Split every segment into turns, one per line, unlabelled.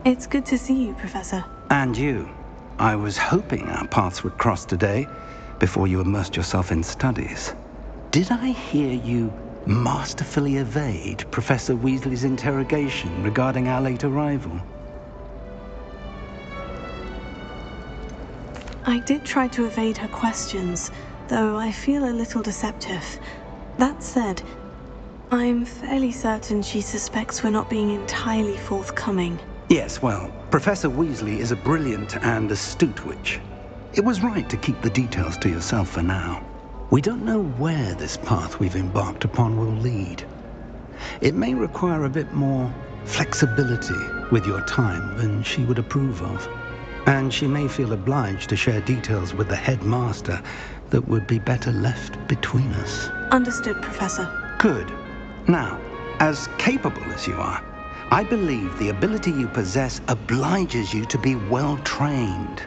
It's good to see you, Professor.
And you. I was hoping our paths would cross today, before you immersed yourself in studies. Did I hear you masterfully evade Professor Weasley's interrogation regarding our late arrival?
I did try to evade her questions, though I feel a little deceptive. That said, I'm fairly certain she suspects we're not being entirely forthcoming.
Yes, well, Professor Weasley is a brilliant and astute witch. It was right to keep the details to yourself for now. We don't know where this path we've embarked upon will lead. It may require a bit more flexibility with your time than she would approve of. And she may feel obliged to share details with the headmaster that would be better left between us.
Understood, Professor.
Good. Now, as capable as you are, I believe the ability you possess obliges you to be well trained.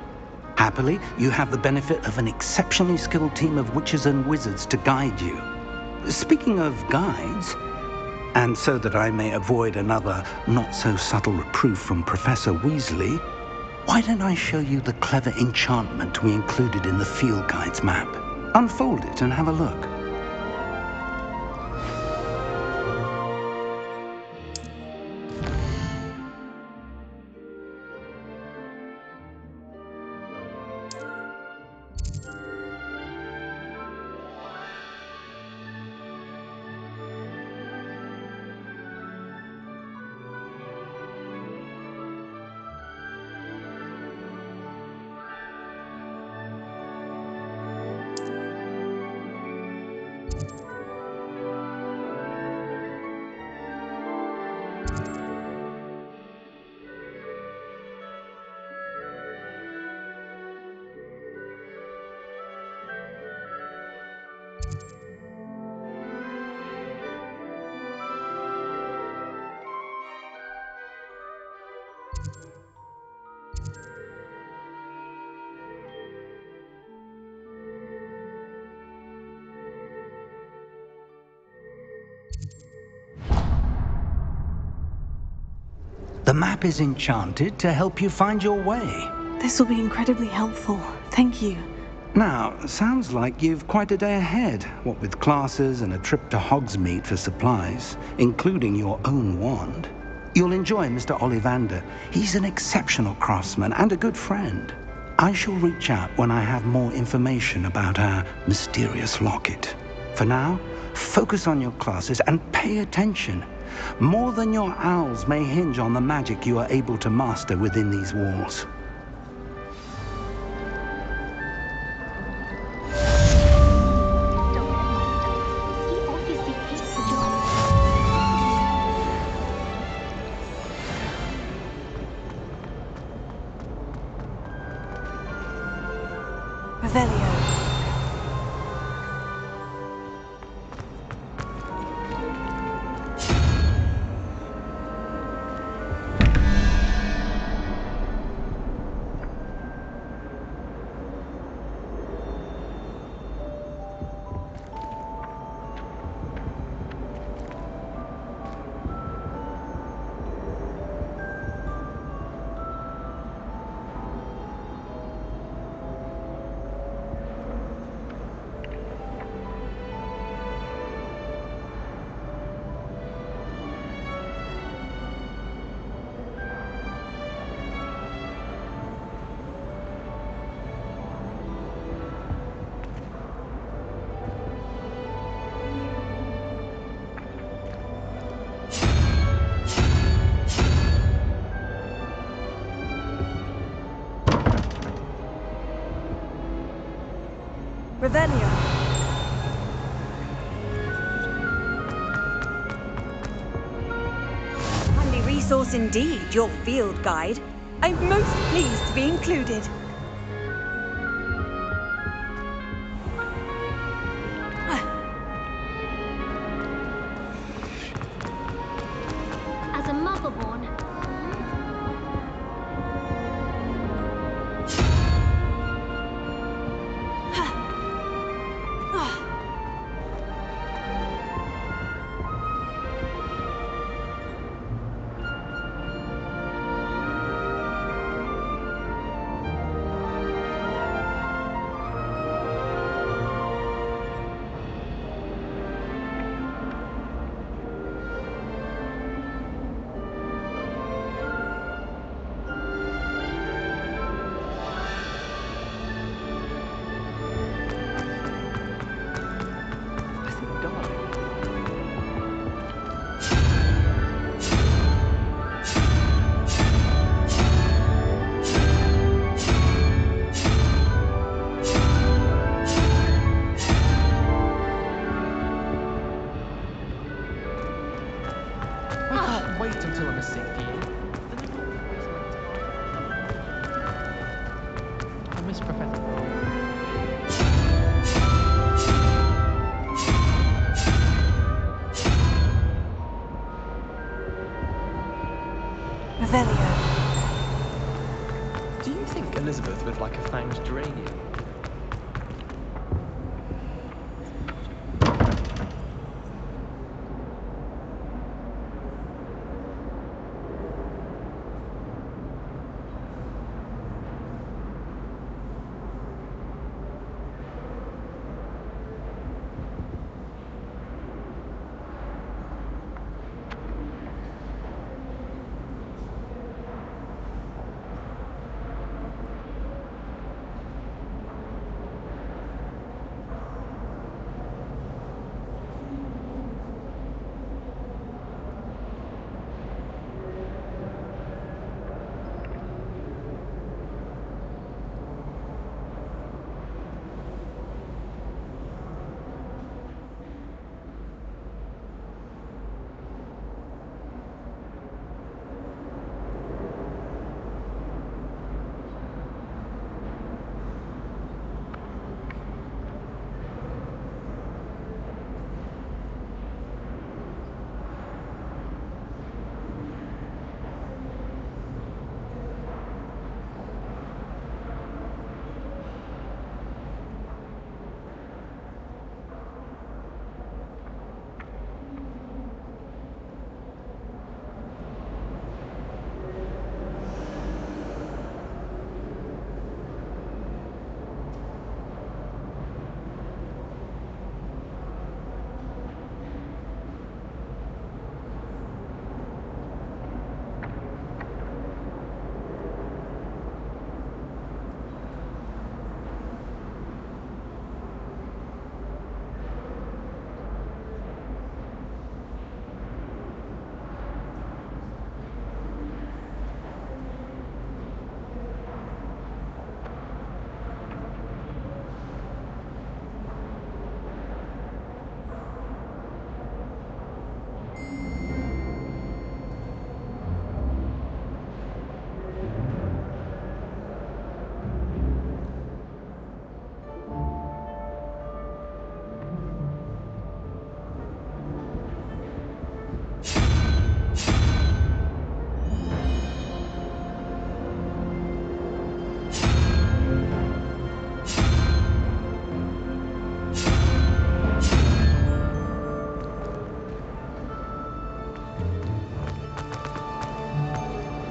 Happily, you have the benefit of an exceptionally skilled team of witches and wizards to guide you. Speaking of guides, and so that I may avoid another not-so-subtle reproof from Professor Weasley, why don't I show you the clever enchantment we included in the field guide's map? Unfold it and have a look. The map is enchanted to help you find your way.
This will be incredibly helpful. Thank you.
Now, sounds like you've quite a day ahead, what with classes and a trip to Hogsmeade for supplies, including your own wand. You'll enjoy Mr. Ollivander. He's an exceptional craftsman and a good friend. I shall reach out when I have more information about our mysterious locket. For now, focus on your classes and pay attention. More than your owls may hinge on the magic you are able to master within these walls.
Revelio. Revelio.
Handy resource indeed, your field guide. I'm most pleased to be included.
As a motherborn. Yes, Professor.
Revelio.
Do you think Elizabeth would like a fanged geranium?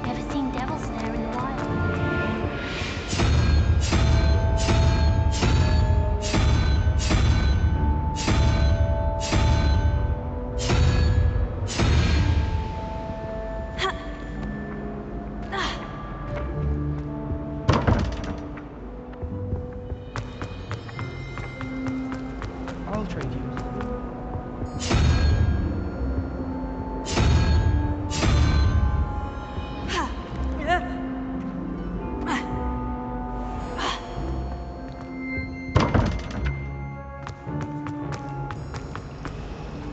Never seen devils there in the wild.
I'll trade you.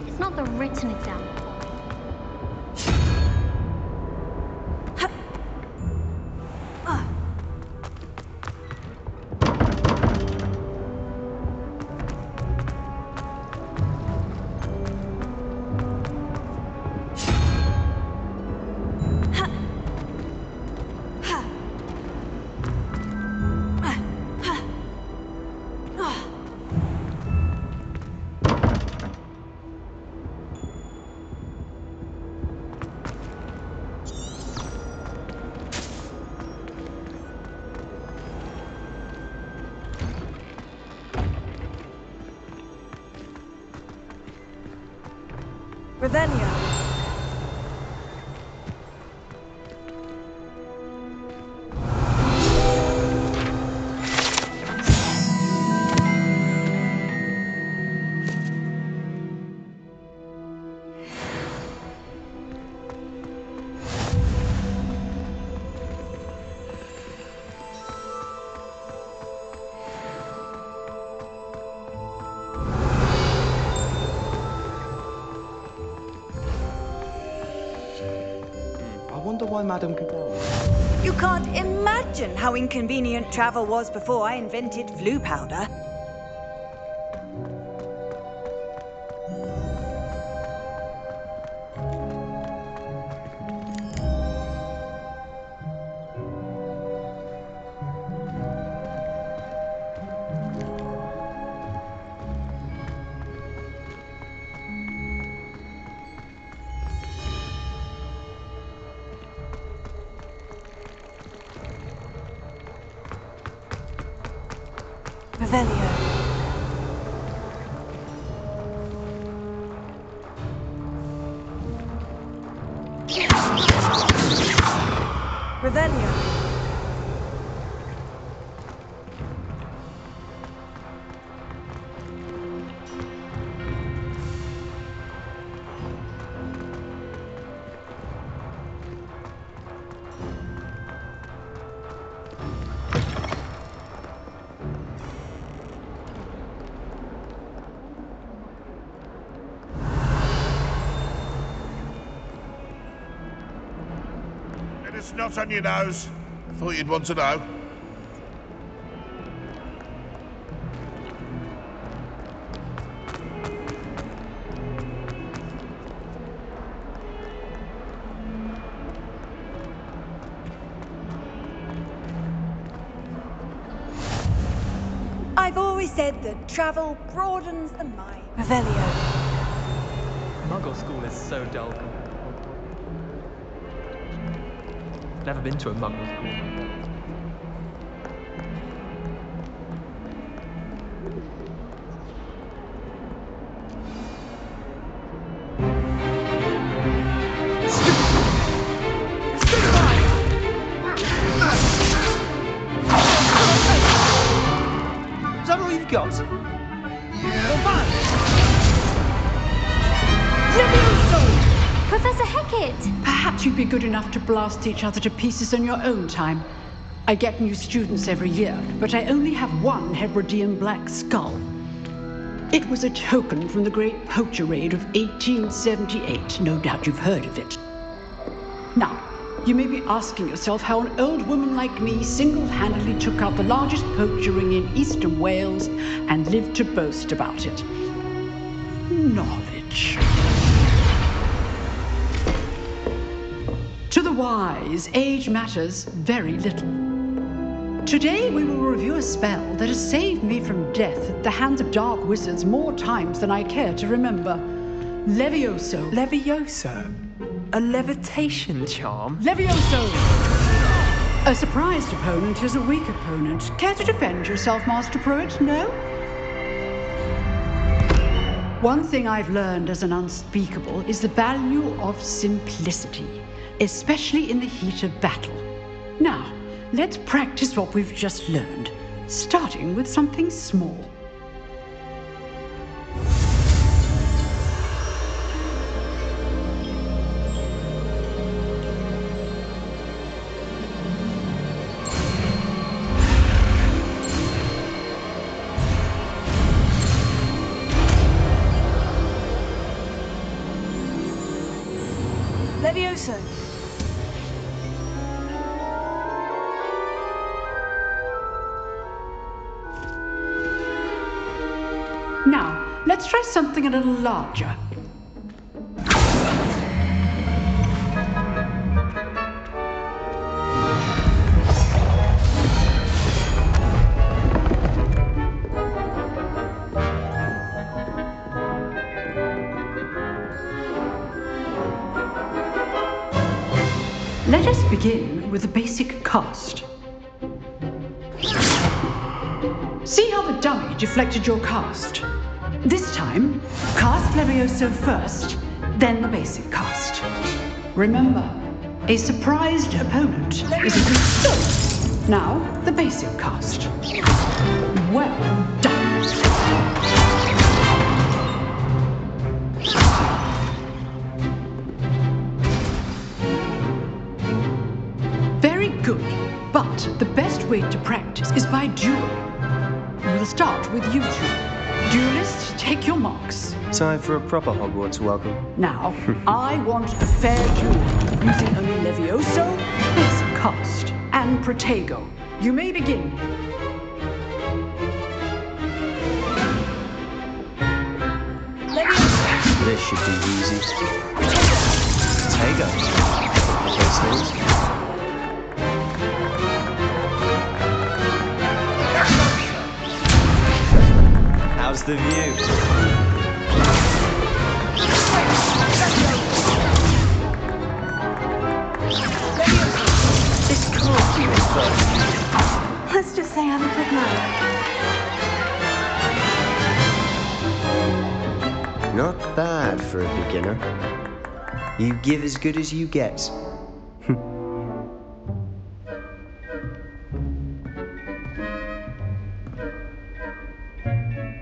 It's not the written exam.
Revelio.
I wonder why Madame could go.
You can't imagine how inconvenient travel was before I invented flu powder.
Revelio.
Revelio.
It's not on your nose. I thought you'd want to know.
I've always said that travel broadens the mind.
Revelio.
Muggle school is so dull. Never been to a Muggle school.
Is that all you've got?
Professor Hecat!
Perhaps you'd be good enough to blast each other to pieces on your own time. I get new students every year, but I only have one Hebridean black skull. It was a token from the Great Poacher Raid of 1878. No doubt you've heard of it. Now, you may be asking yourself how an old woman like me single-handedly took out the largest poacher ring in eastern Wales and lived to boast about it. Knowledge. To the wise, age matters very little. Today we will review a spell that has saved me from death at the hands of dark wizards more times than I care to remember. Levioso.
Levioso? A levitation charm?
Levioso! A surprised opponent is a weak opponent. Care to defend yourself, Master Pruitt? No? One thing I've learned as an unspeakable is the value of simplicity, especially in the heat of battle. Now, let's practice what we've just learned, starting with something small.
Levioso.
Now, let's try something a little larger. Let us begin with the basic cast. See how the dummy deflected your cast? This time, cast Levioso first, then the basic cast. Remember, a surprised opponent is a good start. Now, the basic cast. Well done. Very good, but the best way to practice is by duel. We'll start with you two. Duelists, take your marks.
Time for a proper Hogwarts welcome.
Now, I want a fair duel, using only Levioso, basic cast and Protego. You may begin.
This should be easy. Protego. Those things. How's the view? This can't be your first.
Let's just say I'm a good night.
Not bad for a beginner. You give as good as you get.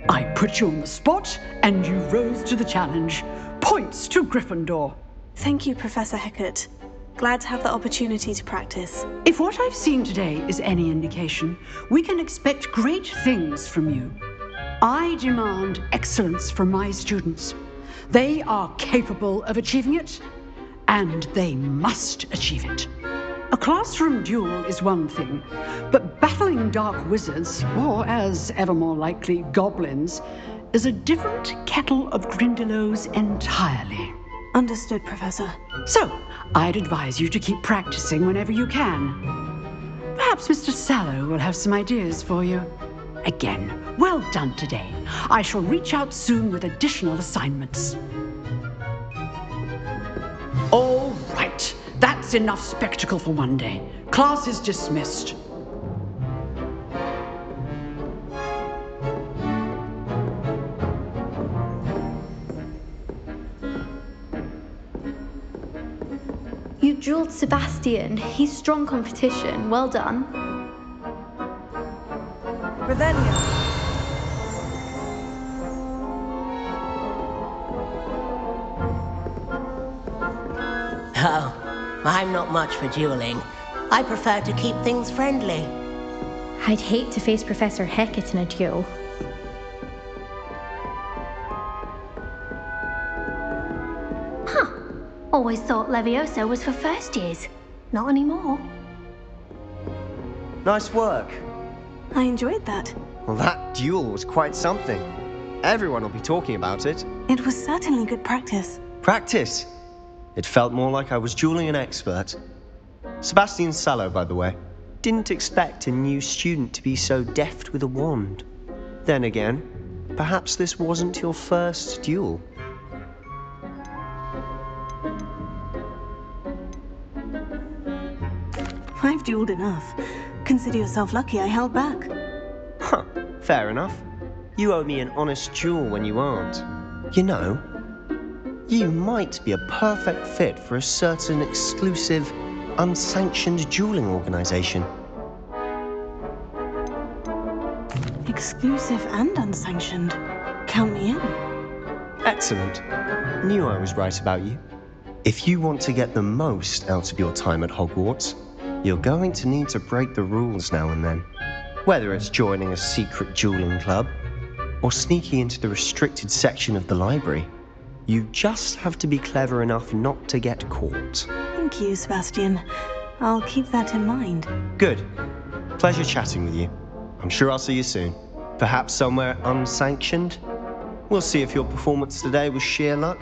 I put you on the spot, and you rose to the challenge. Points to Gryffindor.
Thank you, Professor Hecat. Glad to have the opportunity to practice.
If what I've seen today is any indication, we can expect great things from you. I demand excellence from my students. They are capable of achieving it, and they must achieve it. A classroom duel is one thing, but battling dark wizards, or as ever more likely, goblins, is a different kettle of Grindylows entirely.
Understood, Professor.
So, I'd advise you to keep practicing whenever you can. Perhaps Mr. Sallow will have some ideas for you. Again, well done today. I shall reach out soon with additional assignments. All right, that's enough spectacle for one day. Class is dismissed.
You drilled Sebastian. He's strong competition. Well done.
Revelio.
Oh, I'm not much for dueling. I prefer to keep things friendly.
I'd hate to face Professor Hecat in a duel. Huh. Always thought Leviosa was for first years. Not anymore.
Nice work.
I enjoyed that.
Well, that duel was quite something. Everyone will be talking about it.
It was certainly good practice.
Practice. It felt more like I was dueling an expert. Sebastian Sallow, by the way. Didn't expect a new student to be so deft with a wand. Then again, perhaps this wasn't your first duel.
I've dueled enough. Consider yourself lucky I held back.
Huh, fair enough. You owe me an honest duel when you aren't. You know, you might be a perfect fit for a certain exclusive, unsanctioned dueling organization.
Exclusive and unsanctioned. Count me in.
Excellent. Knew I was right about you. If you want to get the most out of your time at Hogwarts, you're going to need to break the rules now and then. Whether it's joining a secret dueling club, or sneaking into the restricted section of the library, you just have to be clever enough not to get caught.
Thank you, Sebastian. I'll keep that in mind.
Good. Pleasure chatting with you. I'm sure I'll see you soon. Perhaps somewhere unsanctioned? We'll see if your performance today was sheer luck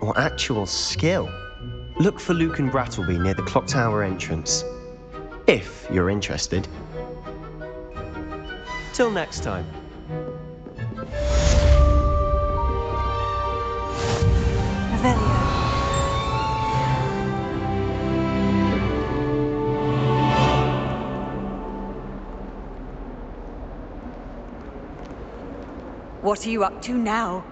or actual skill. Look for Luke and Brattleby near the clock tower entrance, if you're interested. Till next time.
Revelio.
What are you up to now?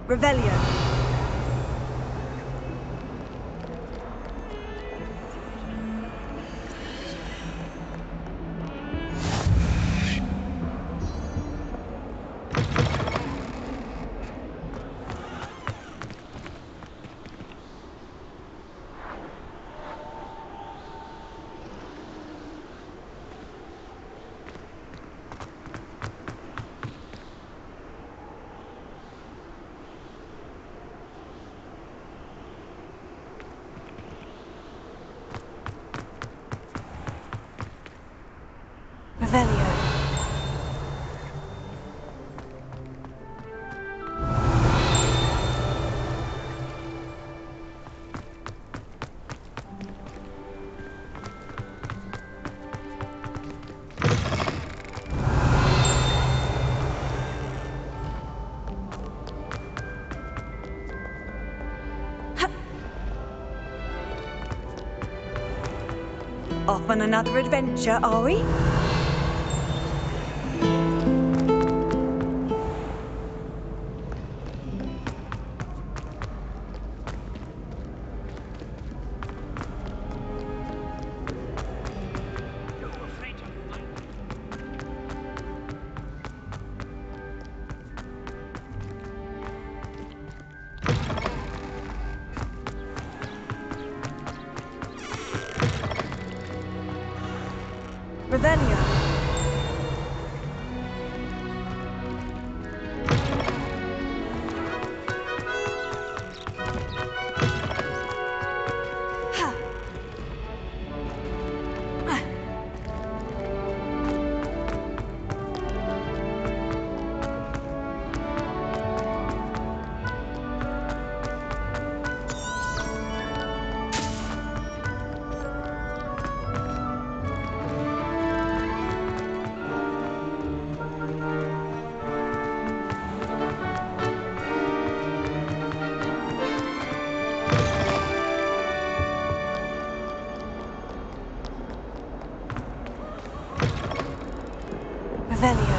Revelio. Revelio. Off on another adventure, are we? Revelio. Revelio.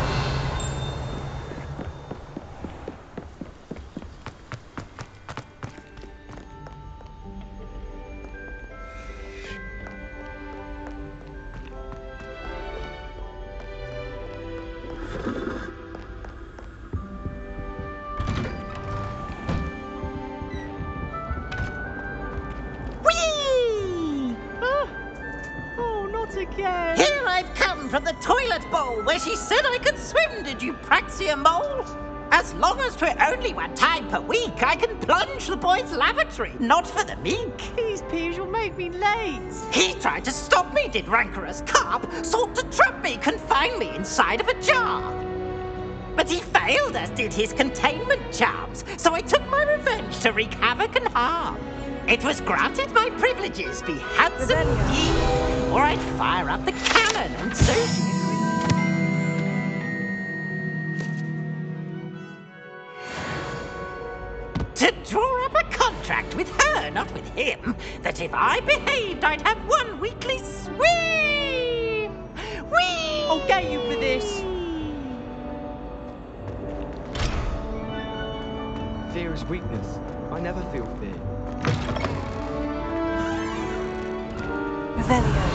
Whee!
Oh, not again!
Here I've come from the toilet bowl where she said I could swim, did you praxia mole? As long as 'twere only one time per week, I can plunge the boy's lavatory, not for the meek.
Please, Peeves, you'll make me late.
He tried to stop me, did rancorous carp, sought to trap me, confine me inside of a jar. But he failed, as did his containment charms, so I took my revenge to wreak havoc and harm. It was granted my privileges be handsome ye, or I'd fire up the cannon, and so she agreed. To draw up a contract with her, not with him, that if I behaved, I'd have one weekly swim. Whee!
I'll get you for this. Fear is weakness. I never feel fear.
Revelio.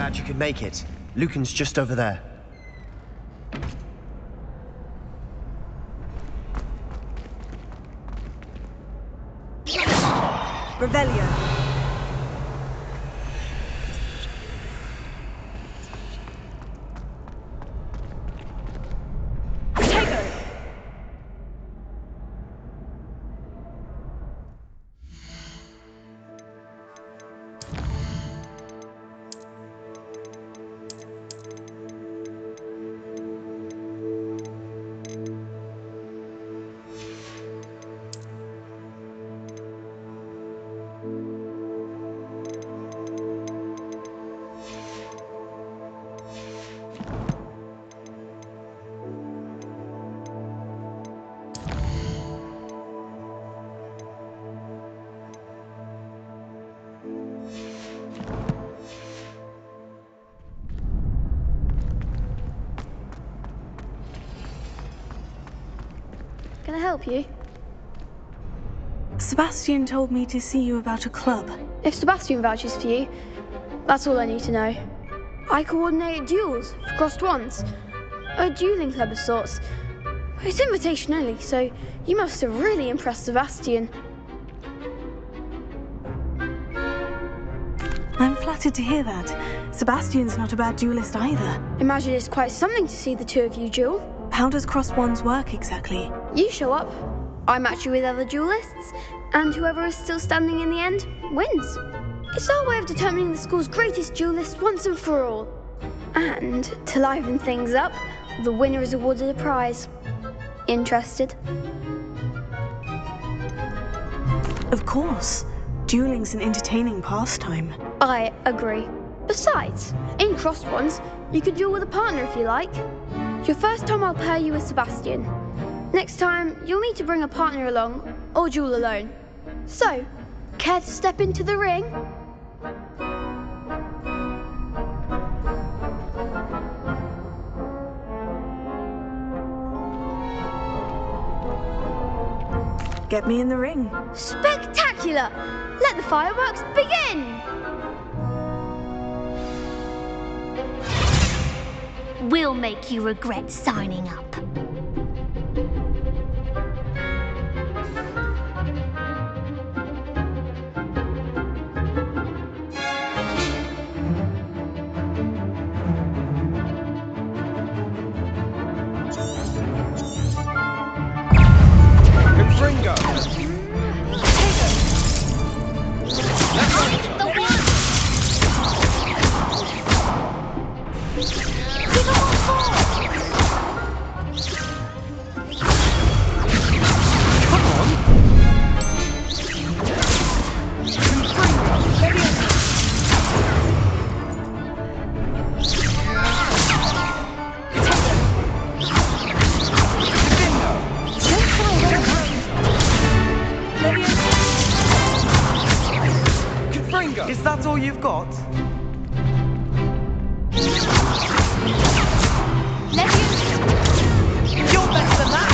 glad you could make it. Lucan's just over there.
Revelio.
Can I help you?
Sebastian told me to see you about a club.
If Sebastian vouches for you, that's all I need to know. I coordinate duels for crossed wands. A dueling club of sorts. It's invitation only, so you must have really impressed Sebastian.
I'm flattered to hear that. Sebastian's not a bad duelist either.
Imagine it's quite something to see the two of you duel.
How does crossed wands work exactly?
You show up, I match you with other duelists, and whoever is still standing in the end wins. It's our way of determining the school's greatest duelist once and for all. And to liven things up, the winner is awarded a prize. Interested?
Of course. Dueling's an entertaining pastime.
I agree. Besides, in crossed wands, you could duel with a partner if you like. Your first time I'll pair you with Sebastian. Next time, you'll need to bring a partner along, or duel alone. So, care to step into the ring?
Get me in the ring.
Spectacular! Let the fireworks begin!
We'll make you regret signing up.
Is that all you've got? You're better than that!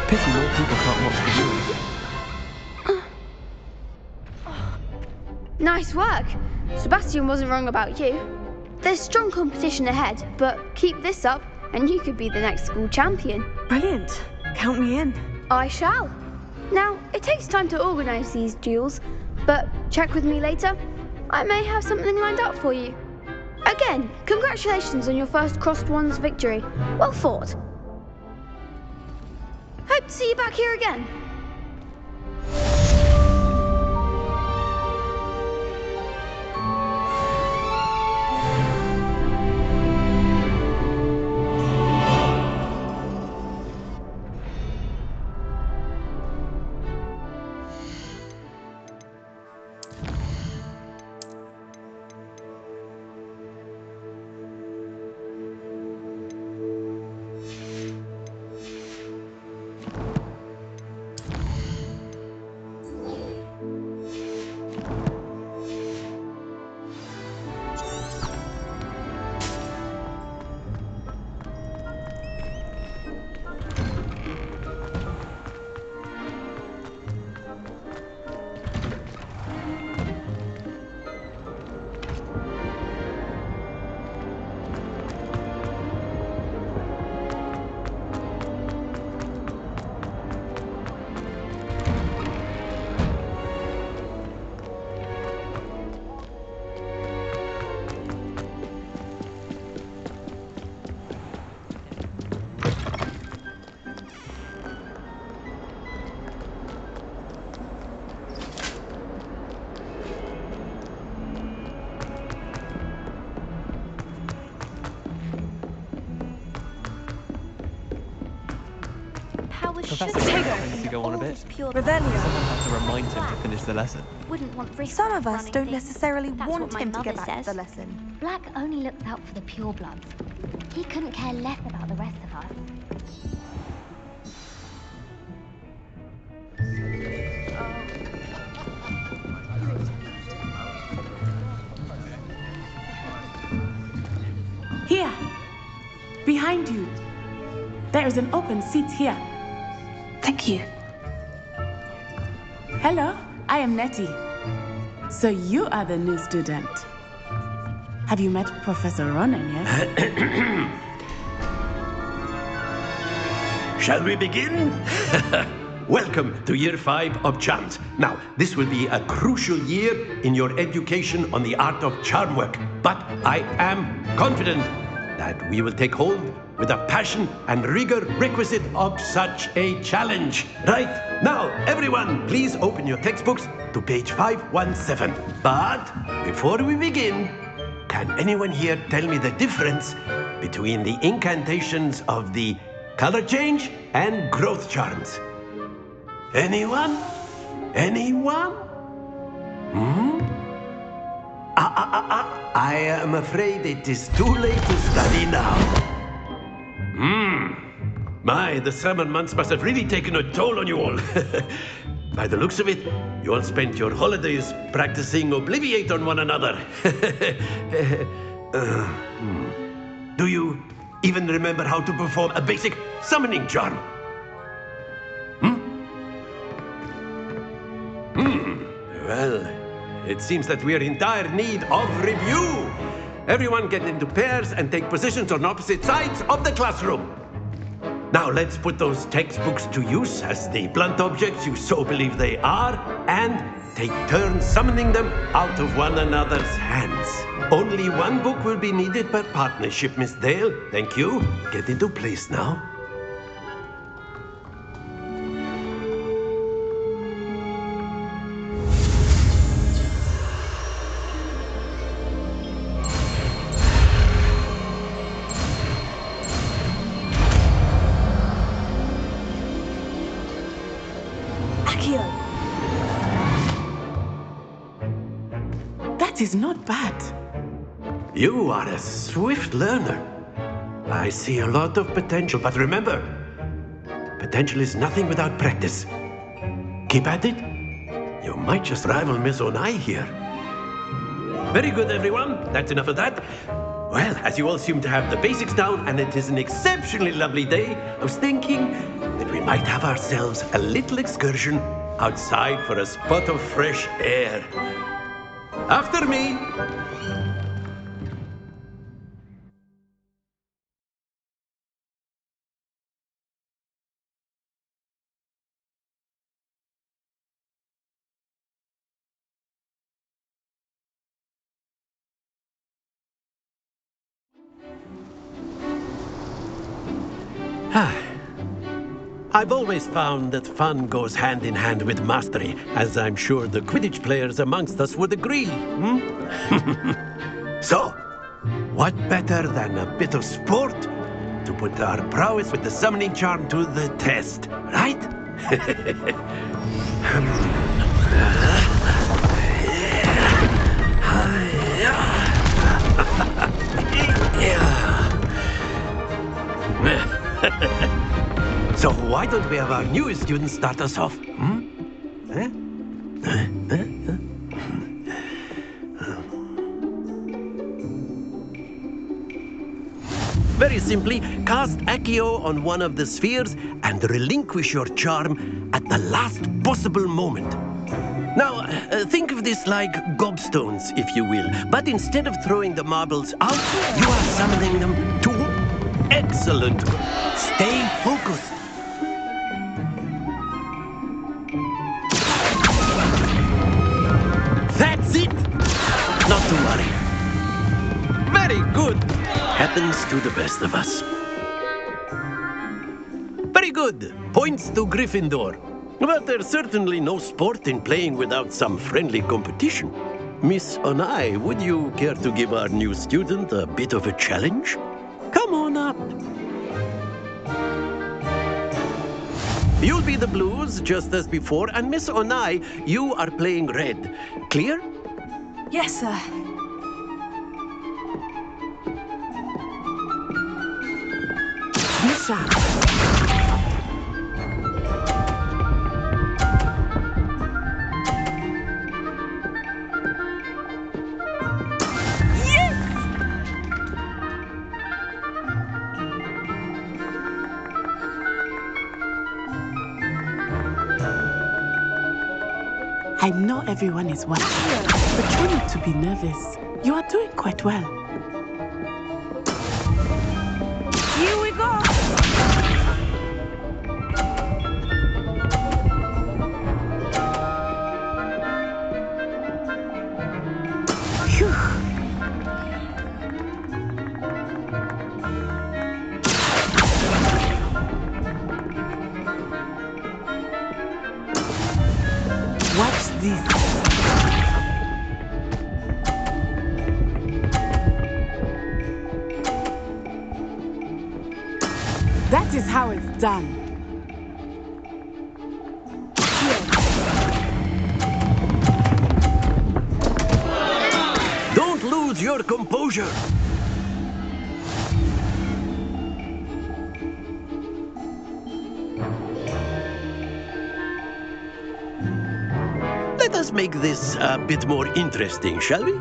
Pity more people can't watch the
Nice work. Sebastian wasn't wrong about you. There's strong competition ahead, but keep this up and you could be the next school champion.
Brilliant. Count me in.
I shall. Now, it takes time to organise these duels, but check with me later. I may have something lined up for you. Again, congratulations on your first crossed wands victory. Well fought. Hope to see you back here again.
Professor tends to go on a bit.
Revelio.
Someone has to remind him to finish the lesson.
Wouldn't want risk
Some of us
running
don't
things.
necessarily
That's
want
what my
him to get
mother
back to
says.
the lesson.
Black only looks out for the purebloods. He couldn't care less about the rest of us.
Here, behind you. There is an open seat here.
Thank you.
Hello, I am Nettie. So you are the new student. Have you met Professor Ronan yet?
Shall we begin? Welcome to Year 5 of Charms. Now, this will be a crucial year in your education on the art of charm work. But I am confident that we will take hold with the passion and rigor requisite of such a challenge. Right, now, everyone, please open your textbooks to page 517. But before we begin, can anyone here tell me the difference between the incantations of the color change and growth charms? Anyone? Anyone? I am afraid it is too late to study now. My, the summer months must have really taken a toll on you all. By the looks of it, you all spent your holidays practicing Obliviate on one another. Do you even remember how to perform a basic summoning charm? Well, it seems that we are in dire need of review. Everyone get into pairs and take positions on opposite sides of the classroom. Now let's put those textbooks to use as the blunt objects you so believe they are, and take turns summoning them out of one another's hands. Only one book will be needed per partnership, Miss Dale. Thank you. Get into place now.
That is not bad.
You are a swift learner. I see a lot of potential, but remember, potential is nothing without practice. Keep at it. You might just rival Miss Onai here. Very good, everyone. That's enough of that. Well, as you all seem to have the basics down, and it is an exceptionally lovely day, I was thinking that we might have ourselves a little excursion outside for a spot of fresh air. After me. I've always found that fun goes hand in hand with mastery, as I'm sure the Quidditch players amongst us would agree. So, what better than a bit of sport to put our prowess with the summoning charm to the test, right? So why don't we have our newest student start us off? Very simply, cast Accio on one of the spheres and relinquish your charm at the last possible moment. Now, think of this like gobstones, if you will. But instead of throwing the marbles out, you are summoning them to... Excellent. Stay focused. That's it! Not to worry. Very good. Happens to the best of us. Very good. Points to Gryffindor. But there's certainly no sport in playing without some friendly competition. Miss Onai, would you care to give our new student a bit of a challenge? Come on up. You'll be the blues, just as before, and Miss Onai, you are playing red. Clear?
Yes, sir.
Be sharp. I know everyone is watching, but try not to be nervous. You are doing quite well.
Here we go.
Phew. Watch this. That is how it's done.
Don't lose your composure. Let us make this a bit more interesting, shall we?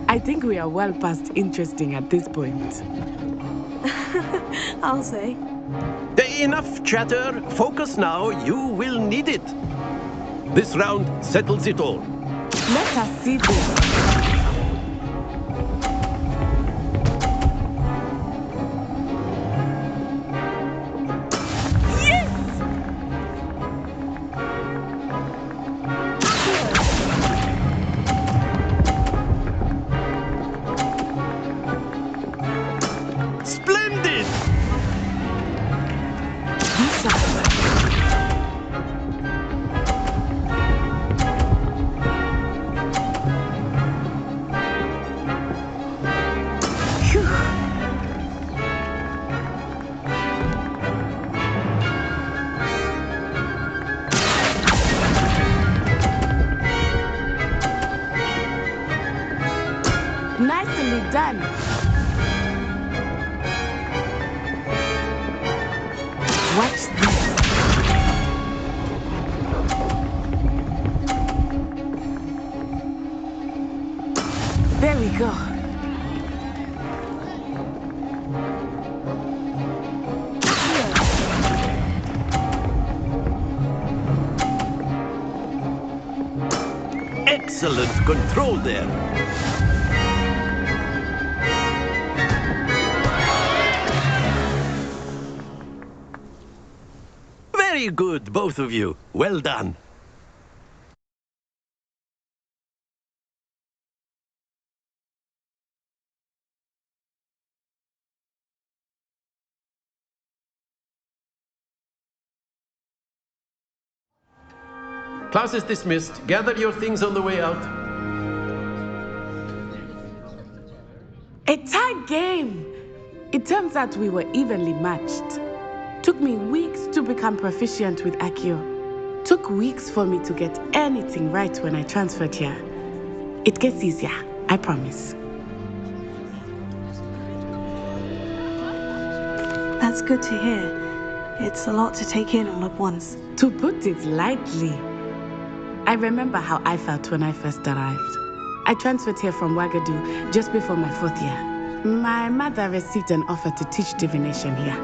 I think we are well past interesting at this point.
I'll say.
Enough chatter. Focus now. You will need it. This round settles it all.
Let us see this.
Splendid!
Nicely done. Watch this. There we go.
Excellent control there. Very good, both of you. Well done. Class is dismissed. Gather your things on the way out.
A tight game. It turns out we were evenly matched. Took me weeks to become proficient with Accio. Took weeks for me to get anything right when I transferred here. It gets easier, I promise.
That's good to hear. It's a lot to take in all at once.
To put it lightly, I remember how I felt when I first arrived. I transferred here from Ouagadougou just before my 4th year. My mother received an offer to teach divination here.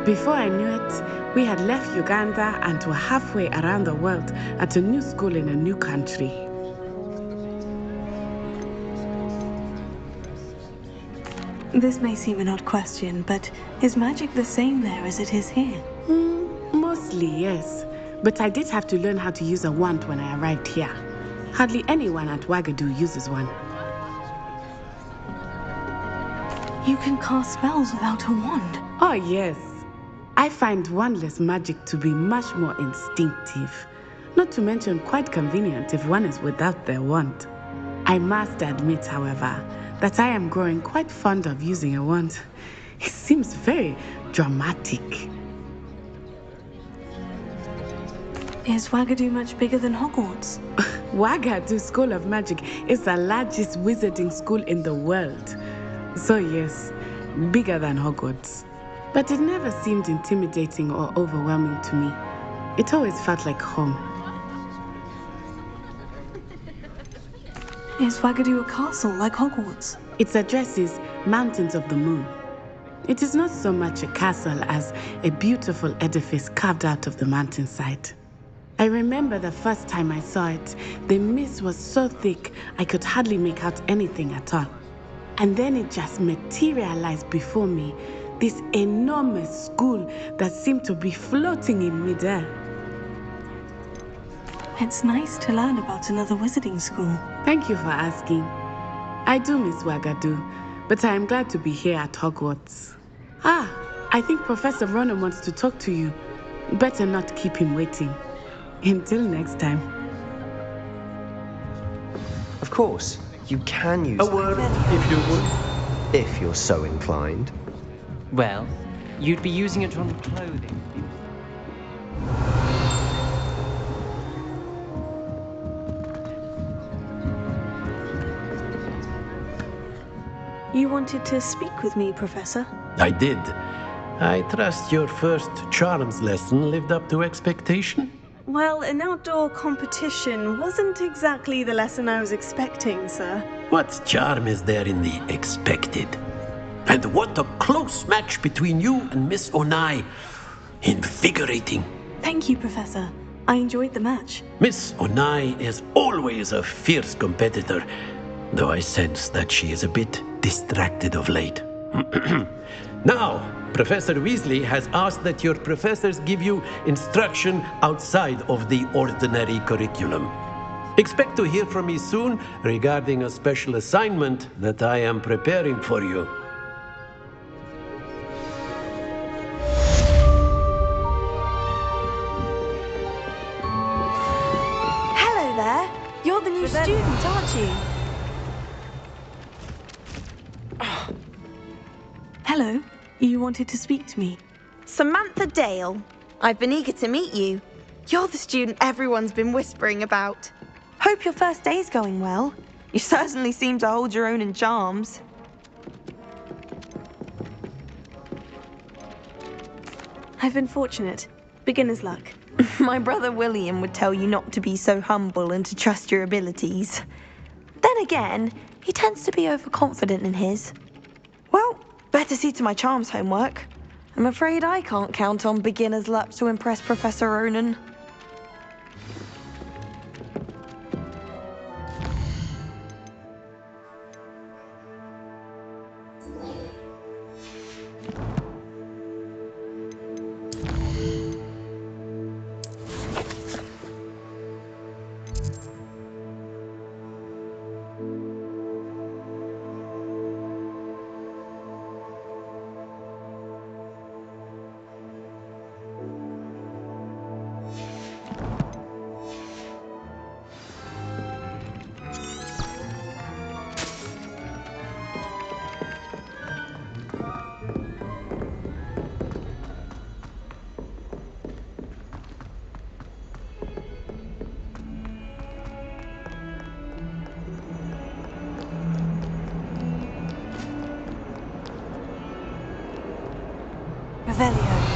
Before I knew it, we had left Uganda and were halfway around the world at a new school in a new country.
This may seem an odd question, but is magic the same there as it is here?
Mostly, yes. But I did have to learn how to use a wand when I arrived here. Hardly anyone at Ouagadougou uses one.
You can cast spells without a wand?
Oh, yes. I find wandless magic to be much more instinctive. Not to mention quite convenient if one is without their wand. I must admit, however, that I am growing quite fond of using a wand. It seems very dramatic.
Is Wagadu much bigger than Hogwarts?
Wagadu School of Magic is the largest wizarding school in the world. So yes, bigger than Hogwarts. But it never seemed intimidating or overwhelming to me. It always felt like home.
Is Wagadu a castle like Hogwarts?
Its address is Mountains of the Moon. It is not so much a castle as a beautiful edifice carved out of the mountainside. I remember the first time I saw it, the mist was so thick I could hardly make out anything at all. And then it just materialized before me, this enormous school that seemed to be floating in midair.
It's nice to learn about another wizarding school.
Thank you for asking. I do miss Wagadu, but I am glad to be here at Hogwarts. I think Professor Ronan wants to talk to you. Better not keep him waiting. Until next time.
Of course, you can use
A word, if you would.
if you're so inclined.
Well, you'd be using it on clothing.
You wanted to speak with me, Professor?
I did. I trust your first charms lesson lived up to expectation?
Well, an outdoor competition wasn't exactly the lesson I was expecting, sir.
What charm is there in the expected? And what a close match between you and Miss Onai. Invigorating.
Thank you, Professor. I enjoyed the match.
Miss Onai is always a fierce competitor, though I sense that she is a bit distracted of late. Now, Professor Weasley has asked that your professors give you instruction outside of the ordinary curriculum. Expect to hear from me soon regarding a special assignment that I am preparing for you.
Hello there. You're the new student, aren't you?
Hello. You wanted to speak to me?
Samantha Dale. I've been eager to meet you. You're the student everyone's been whispering about. Hope your first day's going well. You certainly seem to hold your own in charms.
I've been fortunate. Beginner's luck.
My brother William would tell you not to be so humble and to trust your abilities. Then again, he tends to be overconfident in his. Well, better see to my charms homework. I'm afraid I can't count on beginner's luck to impress Professor Ronan. Revelio.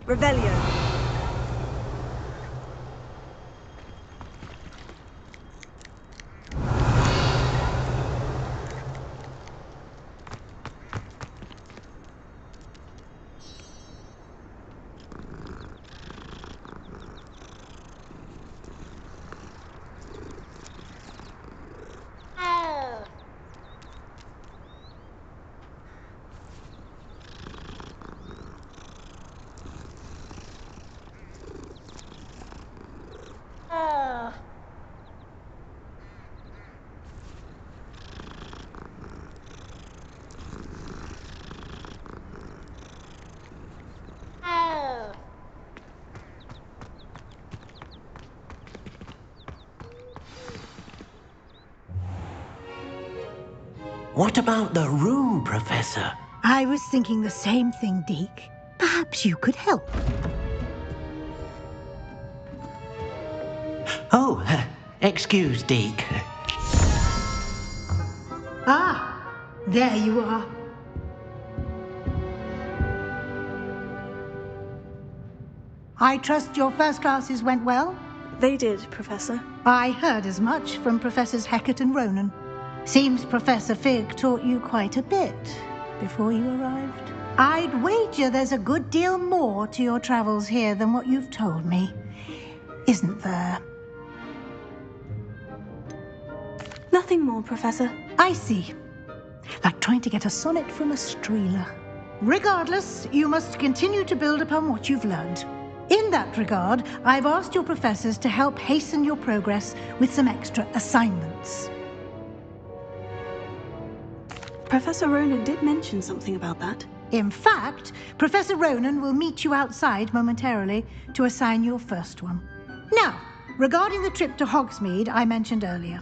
Revelio.
What about the room, Professor?
I was thinking the same thing, Deke. Perhaps you could help.
Oh, excuse, Deke.
Ah, there you are. I trust your first classes went well?
They did, Professor.
I heard as much from Professors Hecat and Ronan. Seems Professor Fig taught you quite a bit before you arrived. I'd wager there's a good deal more to your travels here than what you've told me. Isn't there?
Nothing more, Professor.
I see. Like trying to get a sonnet from a streeler. Regardless, you must continue to build upon what you've learned. In that regard, I've asked your professors to help hasten your progress with some extra assignments.
Professor Ronan did mention something about that.
In fact, Professor Ronan will meet you outside momentarily to assign your first one. Now, regarding the trip to Hogsmeade I mentioned earlier,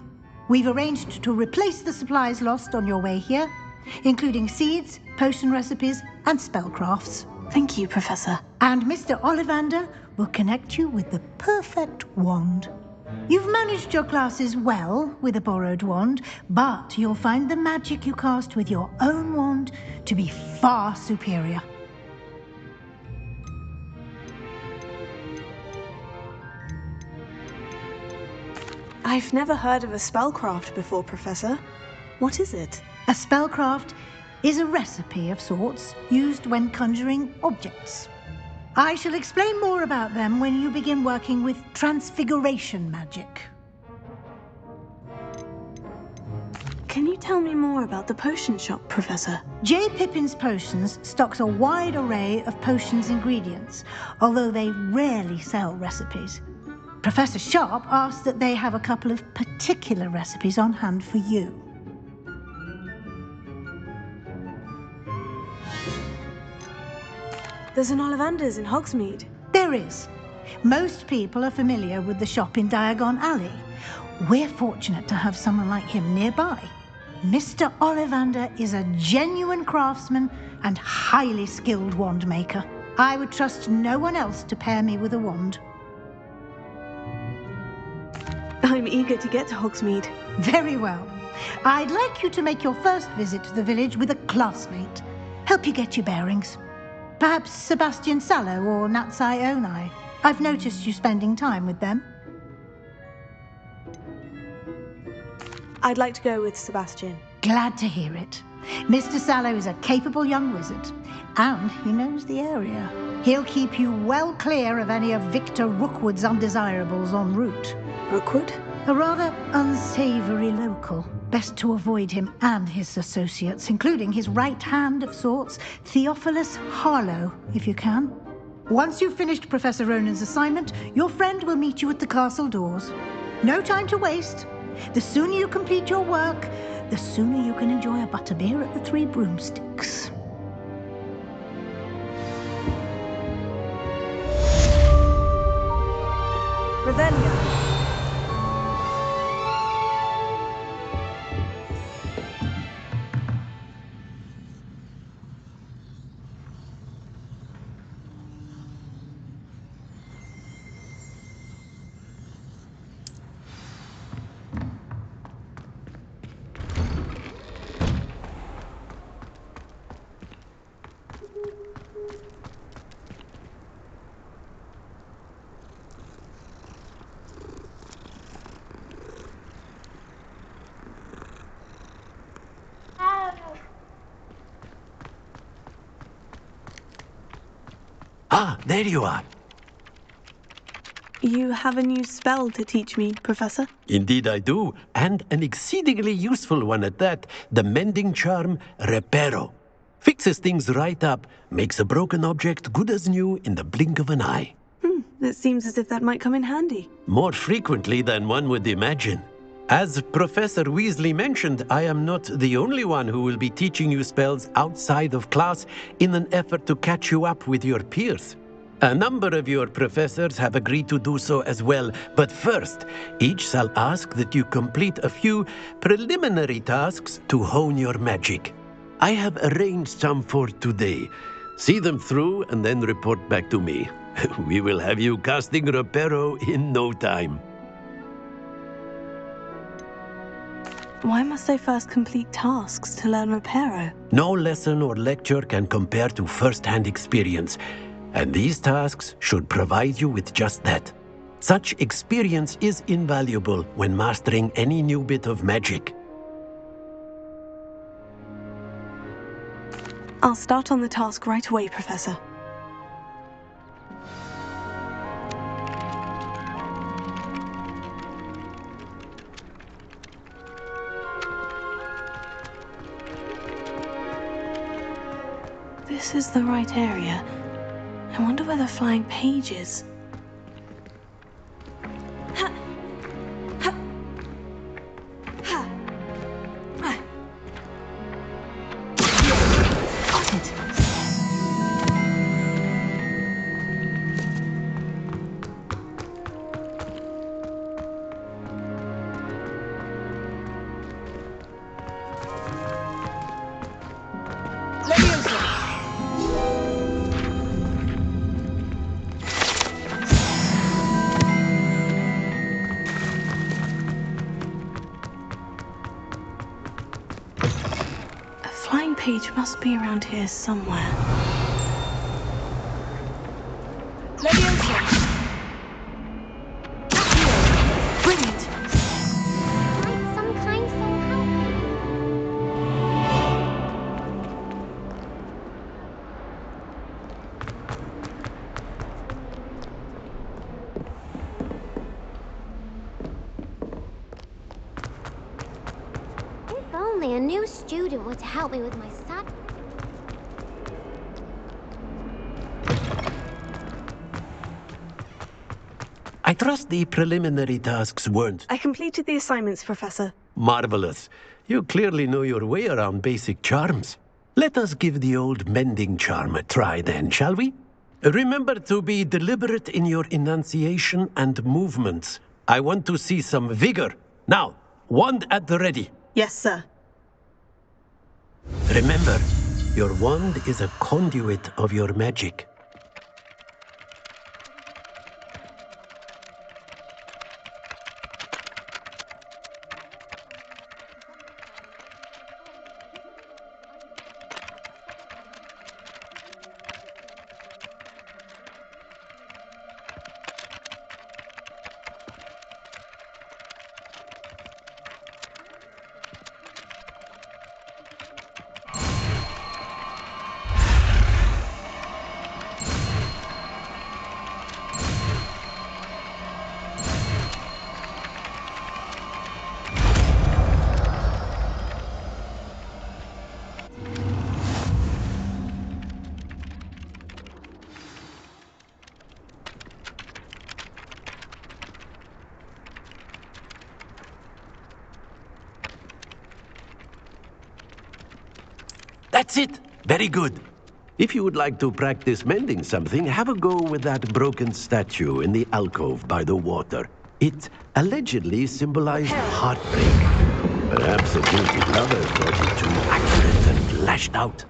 we've arranged to replace the supplies lost on your way here, including seeds, potion recipes, and spellcrafts.
Thank you, Professor.
And Mr. Ollivander will connect you with the perfect wand. You've managed your classes well with a borrowed wand, but you'll find the magic you cast with your own wand to be far superior.
I've never heard of a spellcraft before, Professor. What is it?
A spellcraft is a recipe of sorts used when conjuring objects. I shall explain more about them when you begin working with transfiguration magic.
Can you tell me more about the potion shop, Professor?
J. Pippin's Potions stocks a wide array of potions ingredients, although they rarely sell recipes. Professor Sharp asks that they have a couple of particular recipes on hand for you.
There's an Ollivander's in Hogsmeade.
There is. Most people are familiar with the shop in Diagon Alley. We're fortunate to have someone like him nearby. Mr. Ollivander is a genuine craftsman and highly skilled wand maker. I would trust no one else to pair me with a wand.
I'm eager to get to Hogsmeade.
Very well. I'd like you to make your first visit to the village with a classmate. Help you get your bearings. Perhaps Sebastian Sallow or Natsai Onai. I've noticed you spending time with them.
I'd like to go with Sebastian.
Glad to hear it. Mr. Sallow is a capable young wizard, and he knows the area. He'll keep you well clear of any of Victor Rookwood's undesirables en route.
Rookwood?
A rather unsavory local. Best to avoid him and his associates, including his right hand of sorts, Theophilus Harlow, if you can. Once you've finished Professor Ronan's assignment, your friend will meet you at the castle doors. No time to waste. The sooner you complete your work, the sooner you can enjoy a butterbeer at the Three Broomsticks.
Revelio.
Ah, there you are.
You have a new spell to teach me, Professor?
Indeed I do, and an exceedingly useful one at that. The mending charm, Reparo. Fixes things right up, makes a broken object good as new in the blink of an eye.
It seems as if that might come in handy.
More frequently than one would imagine. As Professor Weasley mentioned, I am not the only one who will be teaching you spells outside of class in an effort to catch you up with your peers. A number of your professors have agreed to do so as well, but first, each shall ask that you complete a few preliminary tasks to hone your magic. I have arranged some for today. See them through and then report back to me. We will have you casting Reparo in no time.
Why must I first complete tasks to learn Reparo?
No lesson or lecture can compare to first-hand experience, and these tasks should provide you with just that. Such experience is invaluable when mastering any new bit of magic.
I'll start on the task right away, Professor. This is the right area. I wonder where the flying page is. Page must be around here somewhere. Brilliant!
Some kind somehow. If only a new student were to help me with my sad.
I trust the preliminary tasks weren't...
I completed the assignments, Professor.
Marvelous. You clearly know your way around basic charms. Let us give the old mending charm a try then, shall we? Remember to be deliberate in your enunciation and movements. I want to see some vigor. Now, wand at the ready.
Yes, sir.
Remember, your wand is a conduit of your magic. That's it. Very good. If you would like to practice mending something, have a go with that broken statue in the alcove by the water. It allegedly symbolized heartbreak. Perhaps a guilty lover thought it too accurate and lashed out.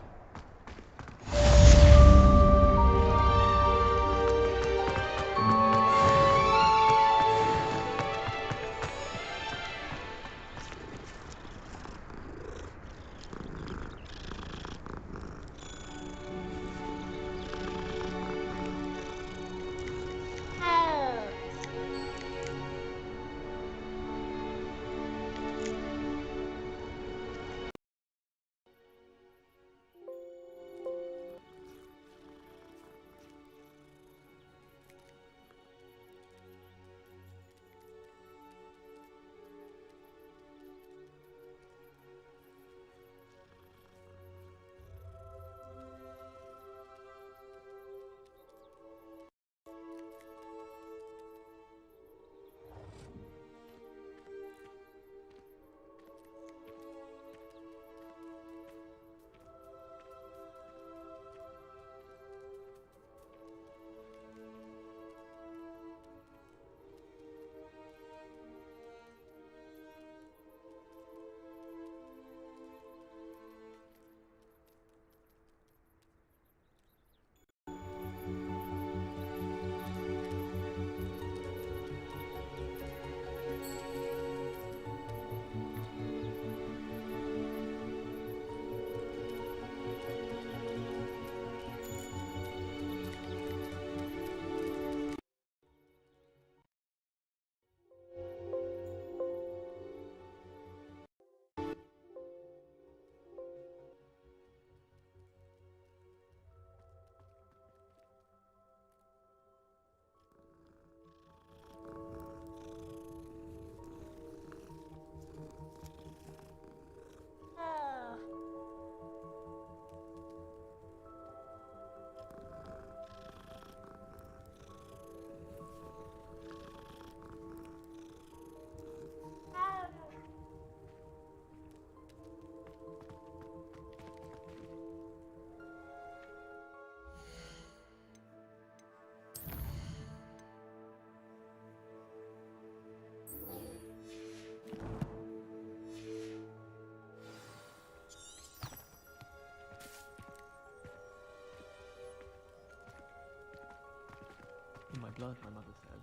blood, my mother said.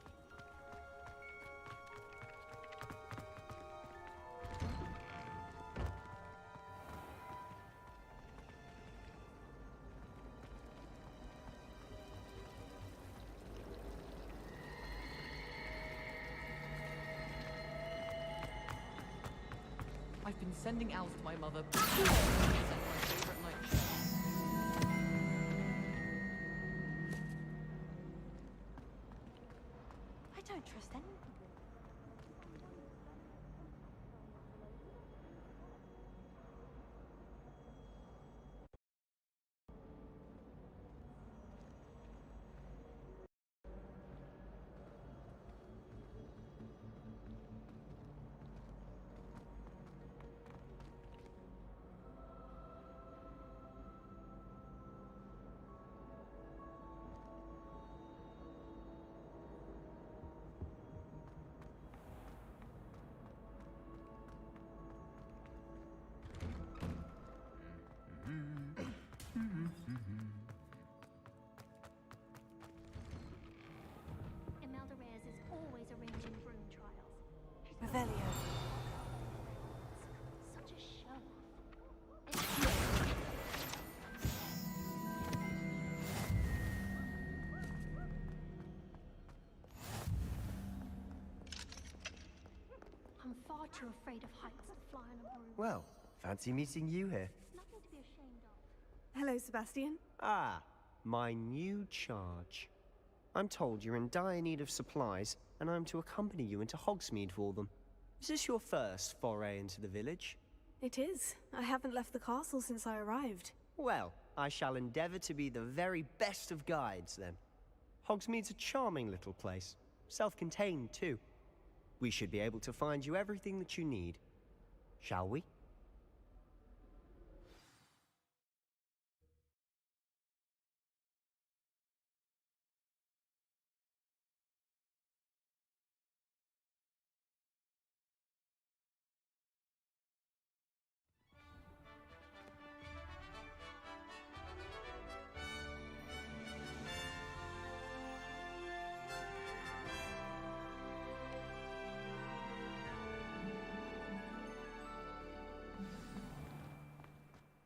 I've been sending owls to my mother. Sent my favorite night shirt.
I don't trust anyone.
Imelda Reyes is always arranging broom trials.
Revelio.
Such a show. I'm far too afraid of heights to fly on a broom.
Well, fancy meeting you here.
Nothing to be ashamed of.
Hello, Sebastian.
Ah, my new charge. I'm told you're in dire need of supplies, and I'm to accompany you into Hogsmeade for them. Is this your first foray into the village?
It is. I haven't left the castle since I arrived.
Well, I shall endeavour to be the very best of guides, then. Hogsmeade's a charming little place. Self-contained, too. We should be able to find you everything that you need. Shall we?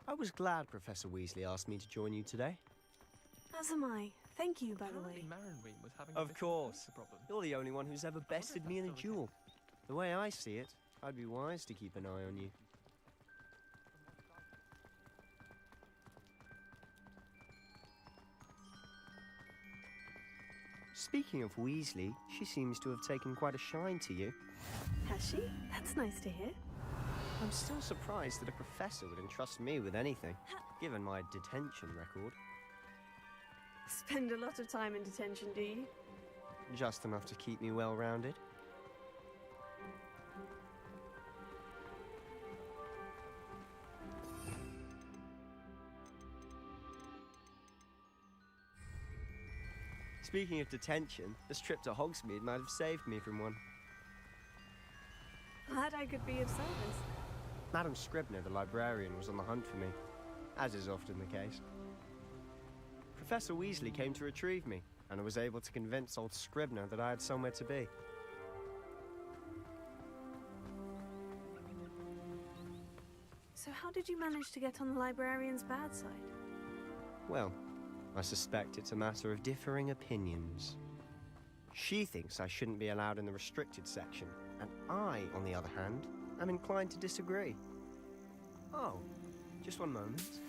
I was glad Professor Weasley asked me to join you today.
As am I. Thank you, by the way.
Marinween was having
Of course. You're the only one who's ever bested me in a duel. The way I see it, I'd be wise to keep an eye on you. Speaking of Weasley, she seems to have taken quite a shine to you.
Has she? That's nice to hear.
I'm still surprised that a professor would entrust me with anything, given my detention record.
Spend a lot of time in detention, do you?
Just enough to keep me well-rounded. Speaking of detention, this trip to Hogsmeade might have saved me from one.
Glad I could be of service.
Madam Scribner, the librarian, was on the hunt for me, as is often the case. Professor Weasley came to retrieve me, and I was able to convince old Scribner that I had somewhere to be.
So how did you manage to get on the librarian's bad side?
Well, I suspect it's a matter of differing opinions. She thinks I shouldn't be allowed in the restricted section, and I, on the other hand, am inclined to disagree. Oh, just one moment.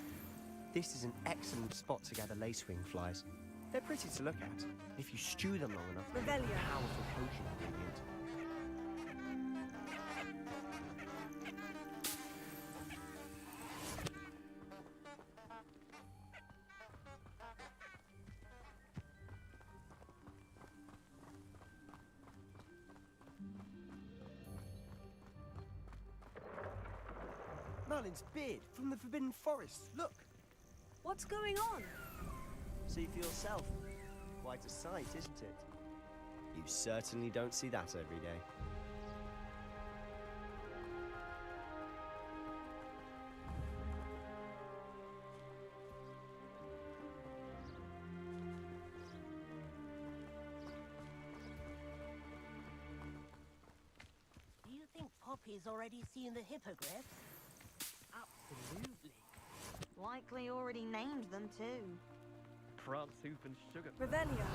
This is an excellent spot to gather lacewing flies. They're pretty to look at. If you stew them long enough, they're a powerful potion ingredient. Merlin's beard from the Forbidden Forest. Look!
What's going on?
See for yourself. Quite a sight, isn't it? You certainly don't see that every day.
he's already seen the hippogriffs.
Absolutely.
Likely already named them too.
Prance, hoof and sugar.
Revelio.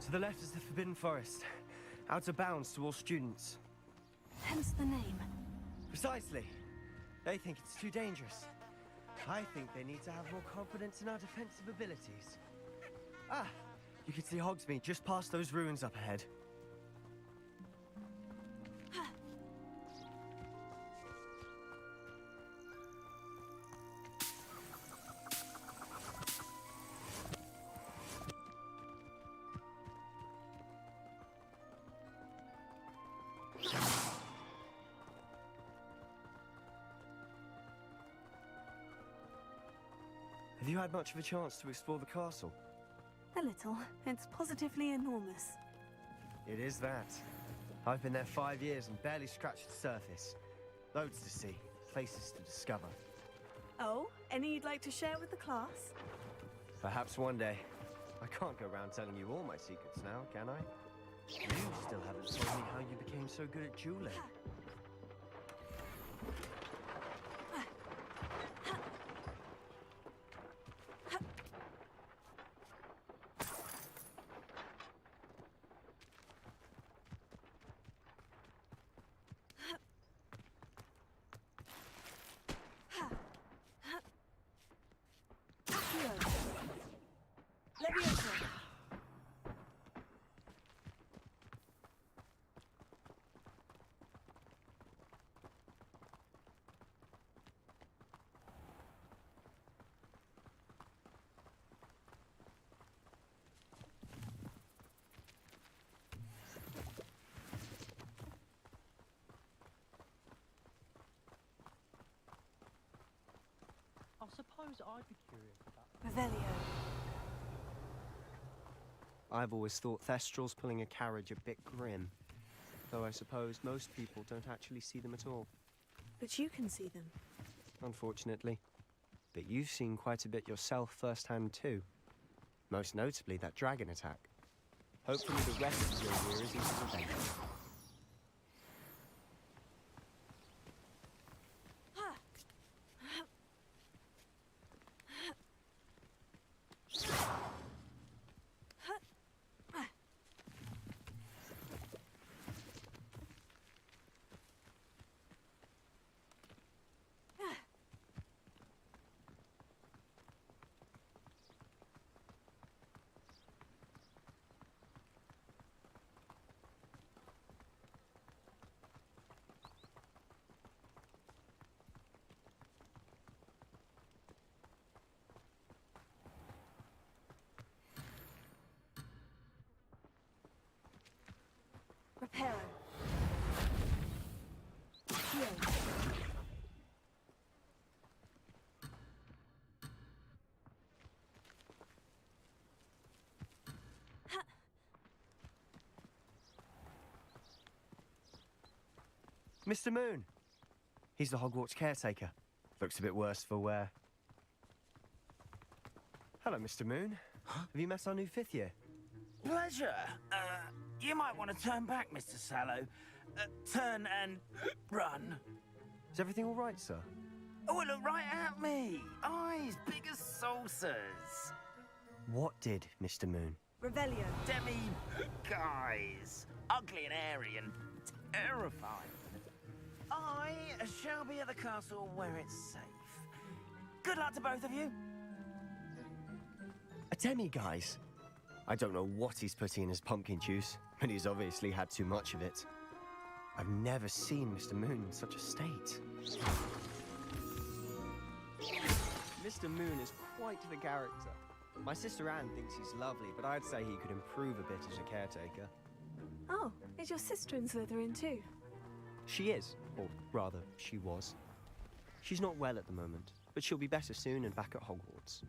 To the left is the Forbidden Forest. Out of bounds to all students.
Hence the name.
Precisely. They think it's too dangerous. I think they need to have more confidence in our defensive abilities. Ah, you can see Hogsmeade just past those ruins up ahead. Have you had much of a chance to explore the castle?
A little. It's positively enormous.
It is that. I've been there 5 years and barely scratched the surface. Loads to see, places to discover.
Oh, any you'd like to share with the class?
Perhaps one day. I can't go around telling you all my secrets now, can I? You still haven't told me how you became so good at dueling.
I suppose I'd be curious about
Revelio.
I've always thought Thestrals pulling a carriage a bit grim. Though I suppose most people don't actually see them at all.
But you can see them.
Unfortunately. But you've seen quite a bit yourself firsthand too. Most notably that dragon attack. Hopefully the rest of your year isn't as eventful.
Reparo. Heal.
Mr. Moon! He's the Hogwarts caretaker. Looks a bit worse for wear. Hello, Mr. Moon. Have you met our new 5th year?
Pleasure. You might want to turn back, Mr. Sallow. Turn and run.
Is everything all right, sir?
Oh, look right at me. Eyes big as saucers.
What did, Mr. Moon?
Revelio.
Guys. Ugly and airy and terrifying. I shall be at the castle where it's safe. Good luck to both of you.
A demi-guise? I don't know what he's putting in his pumpkin juice, but he's obviously had too much of it. I've never seen Mr. Moon in such a state. Mr. Moon is quite the character. My sister Anne thinks he's lovely, but I'd say he could improve a bit as a caretaker.
Oh, is your sister in Slytherin too?
She is, or rather, she was. She's not well at the moment, but she'll be better soon and back at Hogwarts.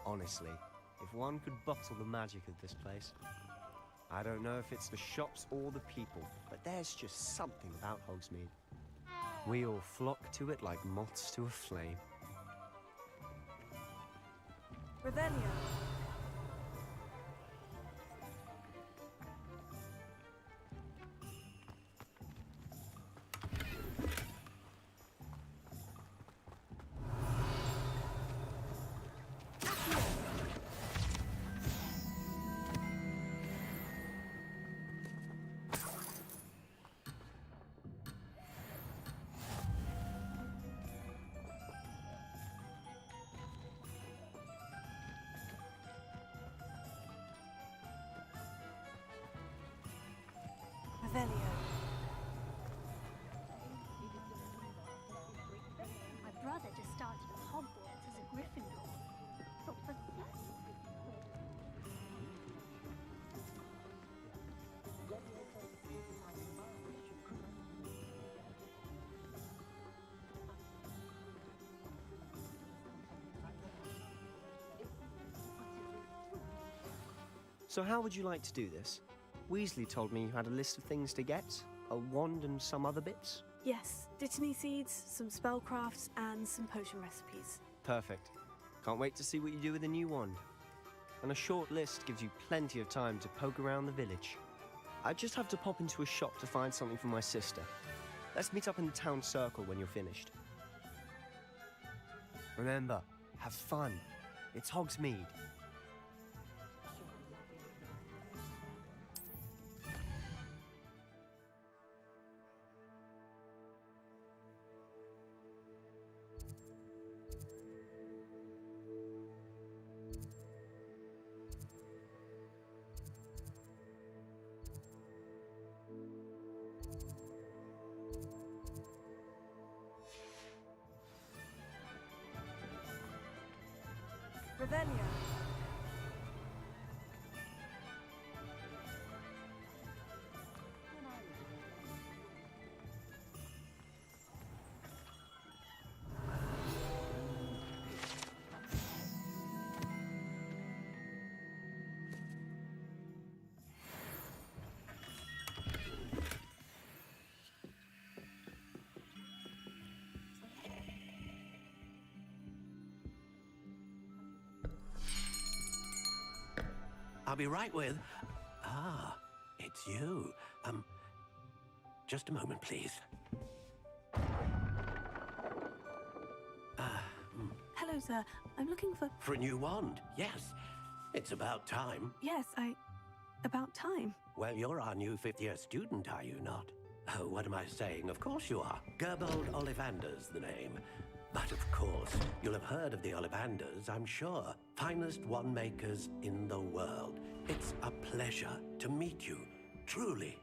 Honestly, if one could bottle the magic of this place, I don't know if it's the shops or the people, but there's just something about Hogsmeade. We all flock to it like moths to a flame.
Revelio.
My brother just started at Hogwarts as a Gryffindor. But for 30...
So how would you like to do this? Weasley told me you had a list of things to get, a wand and some other bits.
Yes, Dittany seeds, some spellcrafts, and some potion recipes.
Perfect. Can't wait to see what you do with the new wand. And a short list gives you plenty of time to poke around the village. I just have to pop into a shop to find something for my sister. Let's meet up in the town circle when you're finished. Remember, have fun. It's Hogsmeade.
Revelio.
I'll be right with... Ah, it's you. Just a moment, please.
Hello, sir. I'm looking for...
For a new wand, yes. It's about time.
Yes, about time.
Well, you're our new fifth-year student, are you not? Oh, what am I saying? Of course you are. Gerbold Ollivander's the name. But of course, you'll have heard of the Ollivanders, I'm sure. Finest wand makers in the world. It's a pleasure to meet you, truly.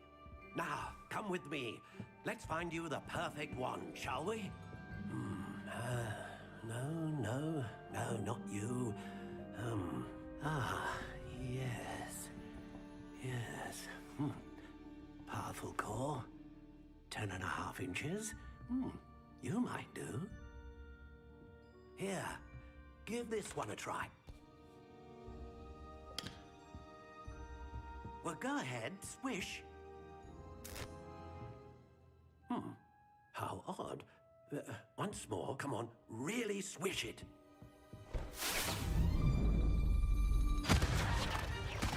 Now, come with me. Let's find you the perfect wand, shall we? No, not you. Yes. Powerful core. 10.5 inches. You might do. Here, give this one a try. Well, go ahead, swish. How odd. Once more, come on, really swish it.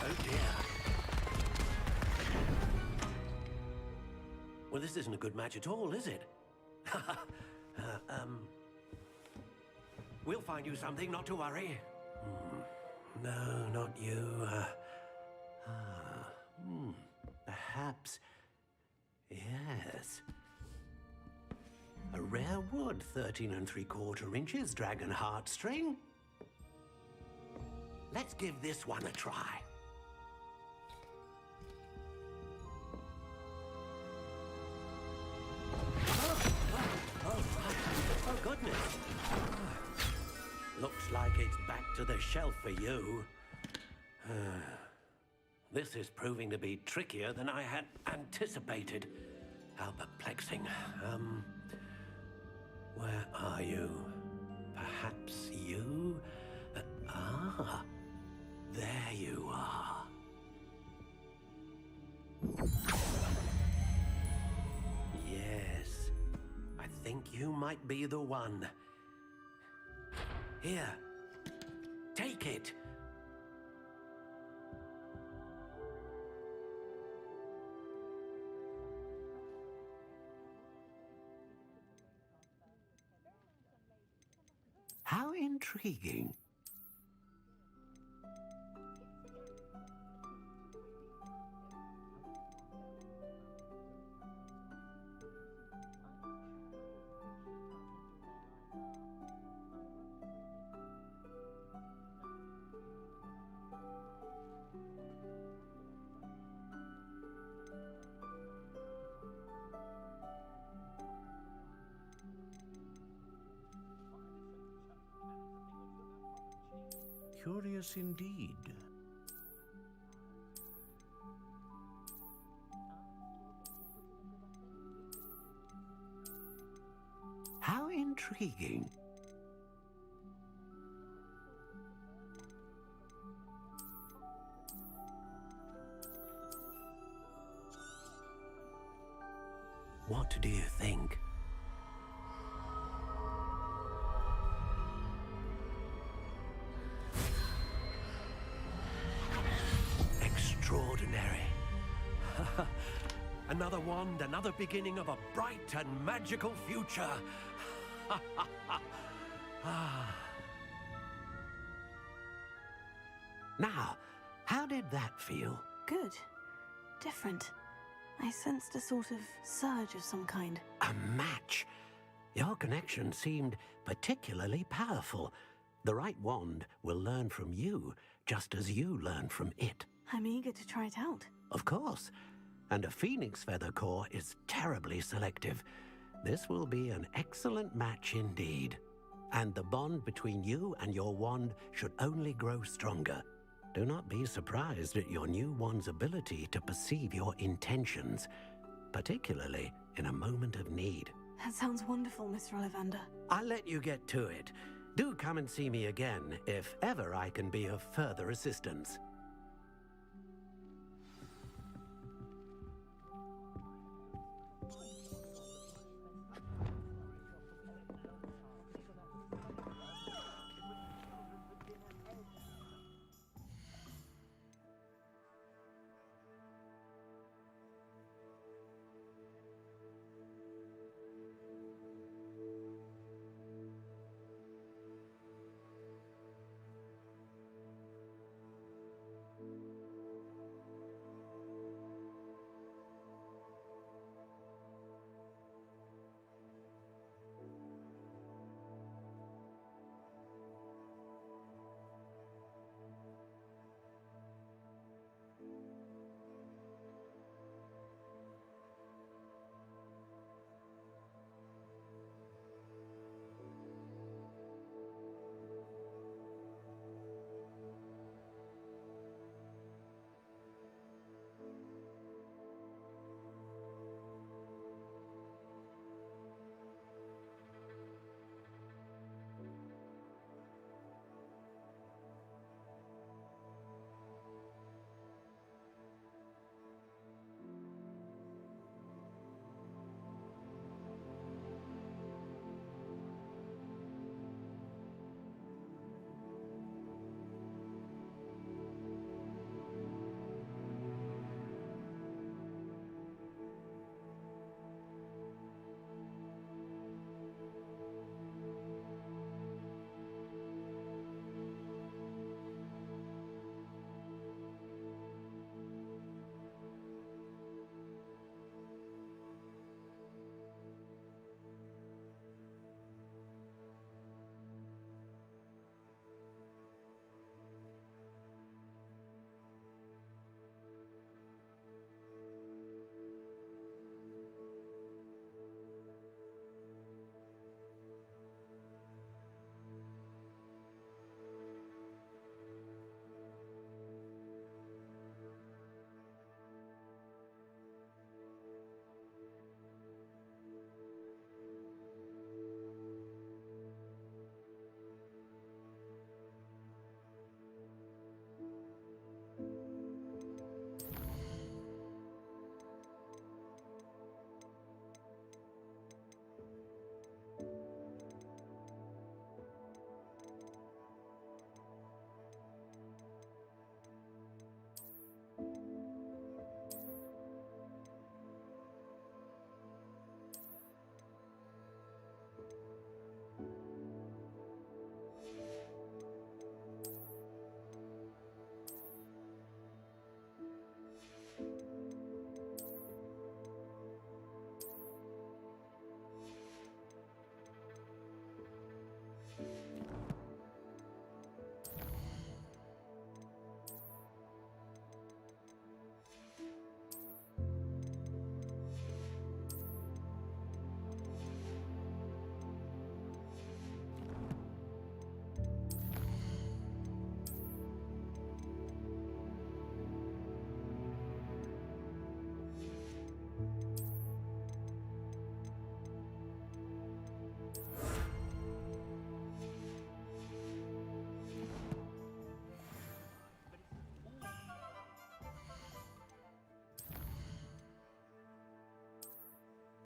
Oh dear. Well, this isn't a good match at all, is it? We'll find you something, not to worry. No, not you. Perhaps... Yes. A rare wood, 13 3/4 inches, dragon heartstring. Let's give this one a try. Oh, goodness. Looks like it's back to the shelf for you. This is proving to be trickier than I had anticipated. How perplexing. Where are you? Perhaps you? There you are. you might be the one. Here, take it. How intriguing.
Curious indeed.
How intriguing. What do you think? Extraordinary. Another wand, another beginning of a bright and magical future. Now, how did that feel?
Good. Different. I sensed a sort of surge of some kind.
A match. Your connection seemed particularly powerful. The right wand will learn from you, just as you learn from it.
I'm eager to try it out.
Of course. And a phoenix feather core is terribly selective. This will be an excellent match indeed. And the bond between you and your wand should only grow stronger. Do not be surprised at your new wand's ability to perceive your intentions, particularly in a moment of need.
That sounds wonderful, Mr. Ollivander.
I'll let you get to it. Do come and see me again if ever I can be of further assistance.